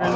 Good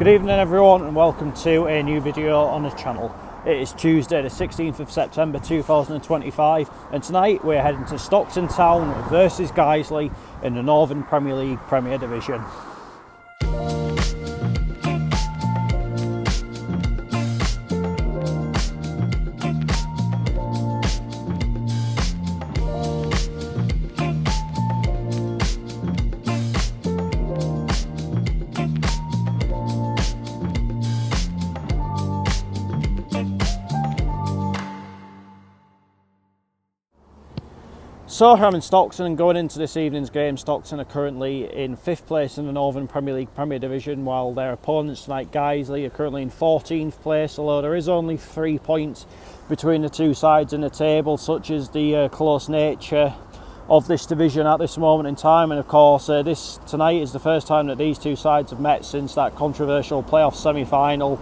evening everyone and welcome to a new video on the channel. It is Tuesday the 16th of September 2025 and tonight we're heading to Stockton Town versus Guiseley in the Northern Premier League Premier Division. So I'm in Stockton and going into this evening's game, Stockton are currently in 5th place in the Northern Premier League Premier Division, while their opponents tonight, Guiseley, are currently in 14th place, although there is only 3 points between the two sides in the table, such as the close nature of this division at this moment in time. And of course this tonight is the first time that these two sides have met since that controversial playoff semi-final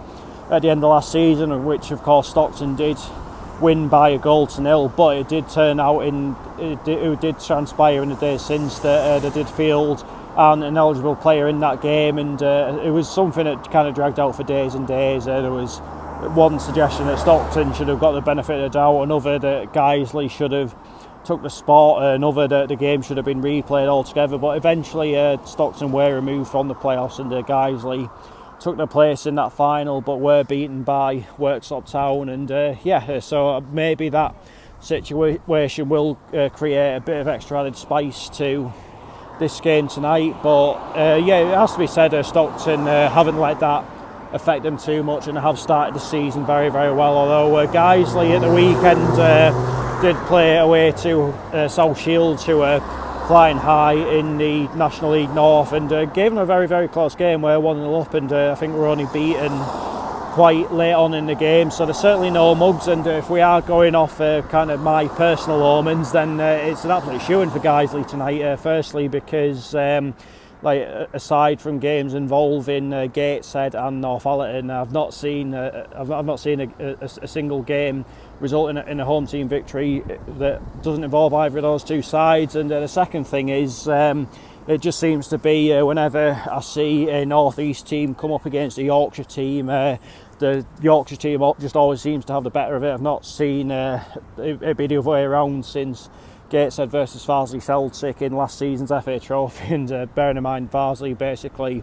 at the end of last season, of which of course Stockton did win by a goal to nil, but it did turn out it did transpire in the days since that they did field an ineligible player in that game, and it was something that kind of dragged out for days and days. There was one suggestion that Stockton should have got the benefit of the doubt, another that Guiseley should have took the spot, another that the game should have been replayed altogether, but eventually Stockton were removed from the playoffs and Guiseley took their place in that final, but were beaten by Stockton Town, and so maybe that situation will create a bit of extra added spice to this game tonight. But it has to be said, Stockton haven't let that affect them too much and have started the season very, very well, although Guiseley at the weekend did play away to South Shields, who are flying high in the National League North, and gave them a very, very close game. We're 1-0 up, and I think we're only beaten quite late on in the game, so there's certainly no mugs. And if we are going off kind of my personal omens, then it's an absolute shoo-in for Guiseley tonight. Firstly because aside from games involving Gateshead and Northallerton, I've not seen a single game result in a home team victory that doesn't involve either of those two sides. And the second thing is it just seems to be whenever I see a North East team come up against a Yorkshire team, the Yorkshire team just always seems to have the better of it. I've not seen it be the other way around since Gateshead versus Farsley Celtic in last season's FA Trophy, and bearing in mind Farsley basically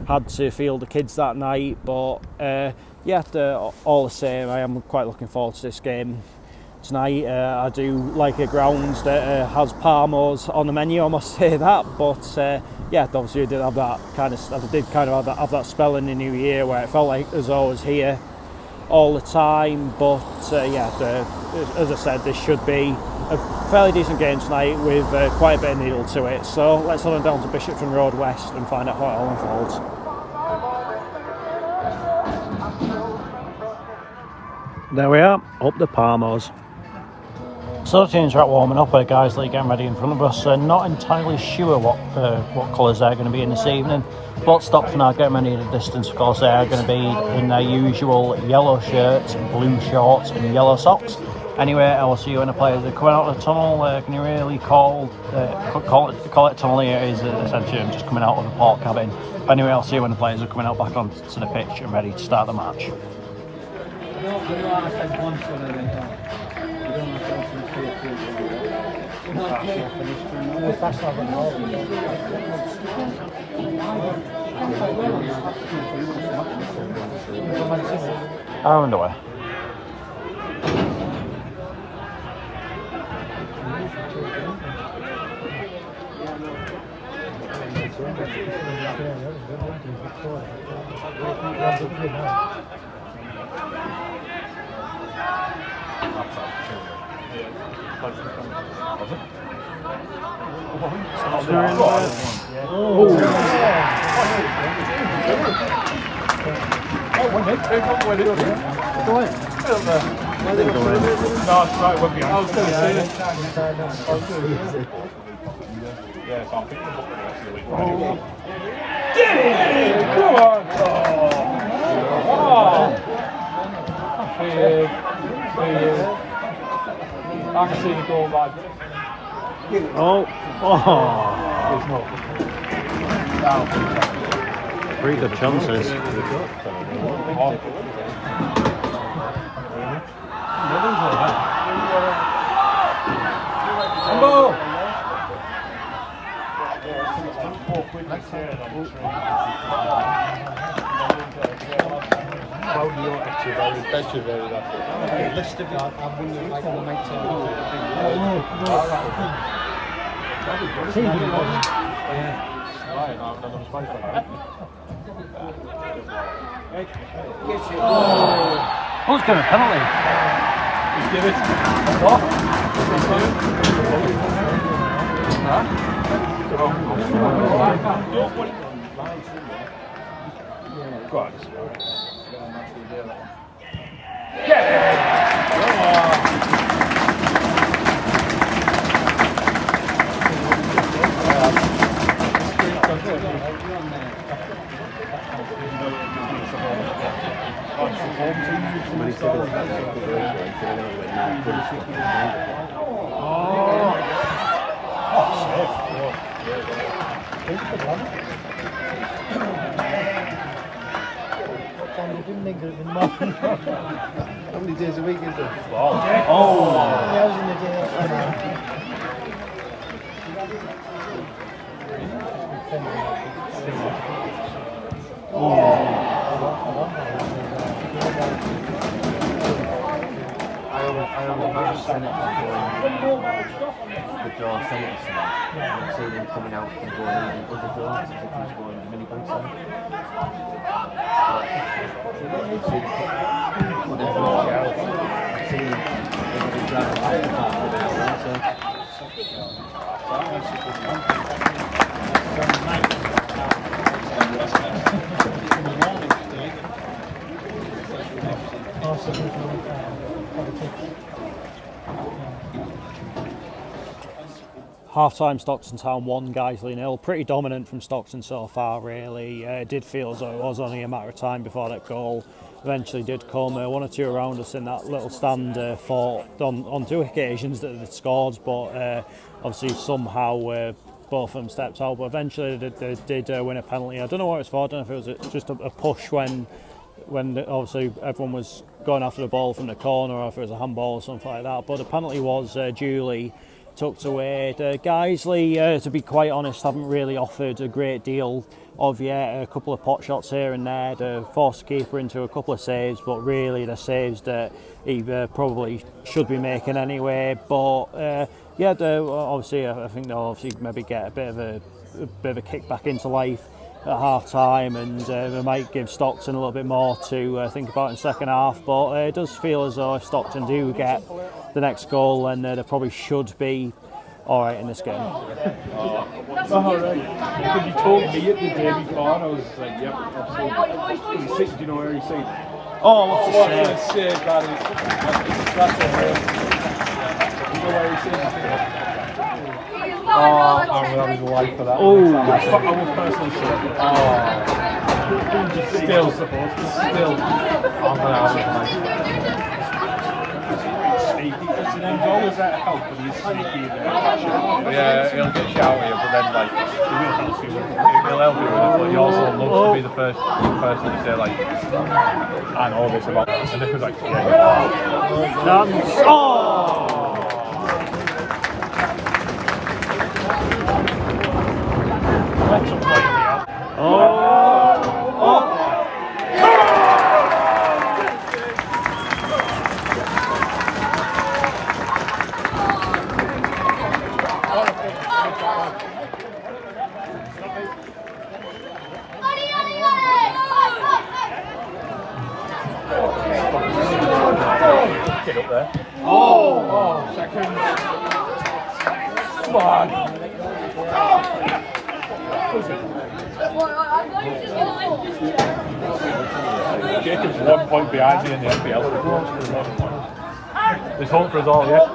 had to field the kids that night. But all the same, I am quite looking forward to this game tonight. I do like a ground that has Parmos on the menu, I must say that. But obviously I did have that have that spell in the new year where it felt like as though I was here all the time. But as I said, this should be a fairly decent game tonight with quite a bit of needle to it. So let's head on down to Bishopton Road West and find out how it all unfolds. There we are, up the Parmos. So the teams are out warming up, Guiseley getting ready in front of us. Not entirely sure what colours they're going to be in this evening, but Stockton are getting ready at a distance. Of course, they are going to be in their usual yellow shirts, blue shorts and yellow socks. Anyway, LSU and the players are coming out of the tunnel. Can you really call it tunnel here? Is essentially just coming out of the port cabin. But anyway, I'll see when the players are coming out back onto the pitch and ready to start the match. I'm underway. it's right, we're behind. I was going to say it. Yeah, so I'm picking them up for the rest of the week. Come on! I can see the goal back. Three good chances. Oh, it's going to penalty. Just give it. What? Go on. How many days a week is it? Oh! In the day. I almost sent it the door, sent it to someone. I've seen him coming out and going in the other door as if he was going to minigun center. I've seen him driving past the park with an Half-time Stockton Town 1, Guiseley 0. Pretty dominant from Stockton so far, really. It did feel as though it was only a matter of time before that goal eventually did come. One or two around us in that little stand fought on two occasions that they'd scored, but obviously somehow both of them stepped out. But eventually they did win a penalty. I don't know what it was for. I don't know if it was just a push when obviously everyone was going after the ball from the corner, or if it was a handball or something like that. But the penalty was duly tucked away. Guiseley, to be quite honest, haven't really offered a great deal of yet. A couple of pot shots here and there to force the keeper into a couple of saves, but really the saves that he probably should be making anyway. But obviously I think they'll obviously maybe get a bit of a kick back into life at half time, and they might give Stockton a little bit more to think about in the second half. But it does feel as though if Stockton do get the next goal, then they probably should be alright in this game. Because you told me it the day before, and I was like, yep, absolutely. Do you know where he's seen? Oh, what a save that is. That's a you know where he's seen? I'm having a life for that. I will personally say Still. I'm going to have it. He's always there to help, but he's sneaky. Yeah, he'll get shouty, but then like he'll help you with it. But he also loves to be the first person to say like, I know this about this, and if it's like, get up there. Seconds. Come on. Jacob's 1 point behind me in the FPL. There's hope for us all, yeah?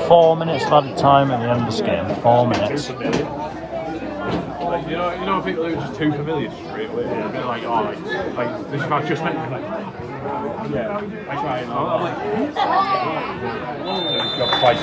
Four minutes of added time at the end of this game. 4 minutes. Like, you know, people who are just too familiar straight away. A bit like, oh, like this is just meant to be like, yeah, I try and I'm like, got twice.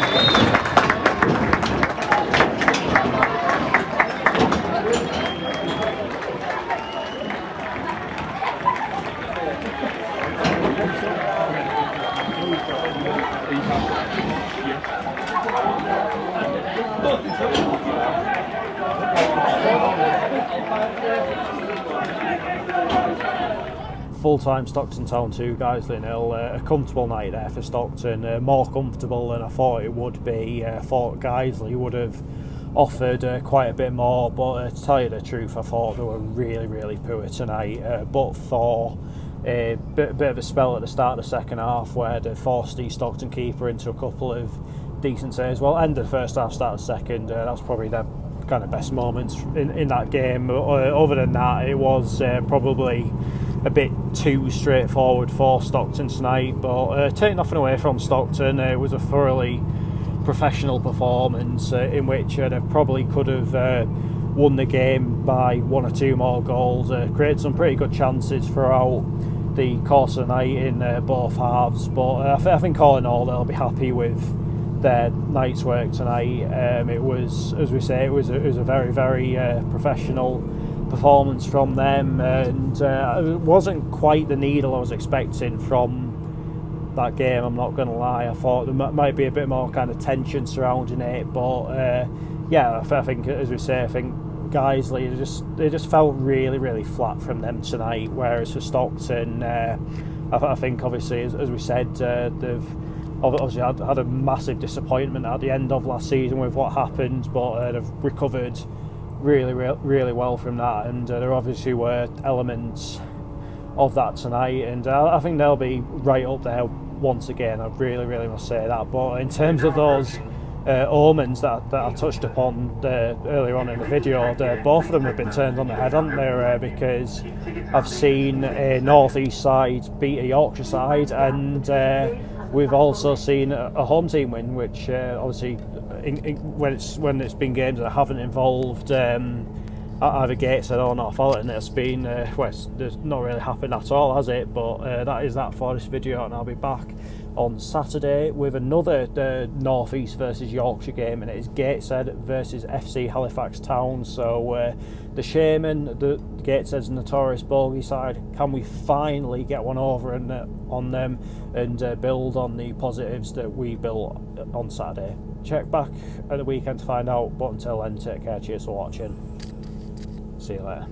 Full-time Stockton Town 2, Guiseley 0. A comfortable night there for Stockton, more comfortable than I thought it would be. I thought Guiseley would have offered quite a bit more, but to tell you the truth, I thought they were really poor tonight, but for a bit of a spell at the start of the second half where they forced the Stockton keeper into a couple of decent saves. Well, end of the first half, start of the second, that was probably their kind of best moments in that game. Other than that, it was probably a bit too straightforward for Stockton tonight, but taking nothing away from Stockton, it was a thoroughly professional performance in which they probably could have won the game by 1 or 2 more goals, created some pretty good chances throughout the course of the night in both halves, but I think all in all they'll be happy with their night's work tonight. It was, as we say, it was a very professional performance from them, and it wasn't quite the needle I was expecting from that game, I'm not going to lie. I thought there might be a bit more kind of tension surrounding it, but yeah, I think, as we say, I think Guiseley, they just felt really flat from them tonight, whereas for Stockton, I think obviously, as we said, they've obviously had a massive disappointment at the end of last season with what happened, but they've recovered really well from that, and there obviously were elements of that tonight, and I think they'll be right up there once again. I really must say that. But in terms of those omens that I touched upon earlier on in the video, both of them have been turned on the head, haven't they? Because I've seen a North East side beat a Yorkshire side, and we've also seen a home team win, which obviously when it's been games that haven't involved either Gateshead or Northallerton, it's been well, it's not really happened at all, has it? But that is that for this video, and I'll be back on Saturday with another North East versus Yorkshire game, and it is Gateshead versus FC Halifax Town. So the Shaman, the Gateshead's notorious bogey side, can we finally get one over on them and build on the positives that we built on Saturday? Check back at the weekend to find out, but until then, take care, cheers for watching, see you later.